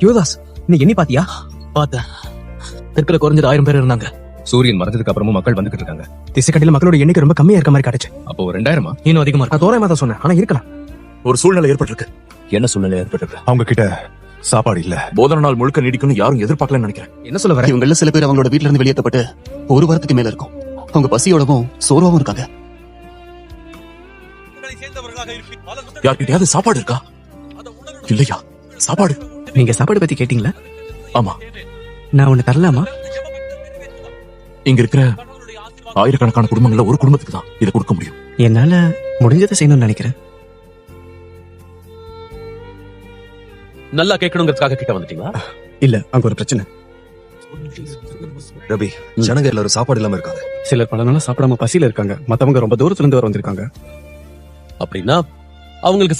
யுவதாஸ், நீ எண்ணி பாத்தியா? பார்த்தேன். தெற்குல குறைஞ்சது 1000 பேர் இருந்தாங்க. சூரியன் மறைஞ்சதுக்கு அப்புறமும் மக்கள் வந்துகிட்டு இருக்காங்க. திசைக்கட்டில மக்களோட எண்ணிக்கை ரொம்ப கம்மியா இருக்க மாதிரி காட்டுச்சு. அப்போ 2000-ஆ? இன்னும் அதிகமா நான் தோராயமா தான் சொன்னேன், ஆனா இருக்கலாம். ஒரு சூழ்நிலை ஏற்பட்டிருக்கு. என்ன சூழ்நிலை ஏற்பட்டிருக்கு? அவங்க கிட்ட சாப்பாடு இல்ல. போதன நாள் முழுக்க நீடிக்கும்னு யாரும் எதிர்பார்க்கலன்னு நினைக்கிறேன். என்ன சொல்ல வர? இவங்கள சில பேர் அவங்களோட வீட்ல இருந்து வெளியேற்றப்பட்டு 1 வாரத்துக்கு மேல இருக்கும். அவங்க பசியோடவும் சோர்வாவும் இருக்காங்க. யார்கிட்டயாவது சாப்பாடு இருக்கா? இல்லையா? சாப்பாடு? நீங்க சாப்பாடு பத்தி கேட்டீங்களா? ஆமா. நான் ஒண்ணு தரலாமா? இங்க இருக்கிற ஆயிரக்கணக்கான குடும்பங்கள்ல ஒரு குடும்பத்துக்கு தான் இதை கொடுக்க முடியும். என்னால முடிஞ்சதை செய்யணும்னு நினைக்கிறேன். நல்லா கேட்கணுங்கிறதுக்காக கிட்ட வந்துட்டீங்களா? இல்ல, அங்க ஒரு பிரச்சனை. ரவி, ஜனங்க எல்லாரும் சாப்பாடு இல்லாம இருக்காங்க. சிலர் பல நாளா சாப்பிடாம பசியில இருக்காங்க. மத்தவங்க ரொம்ப தூரத்துல இருந்து வந்திருக்காங்க. அப்படின்னா அவங்களுக்கு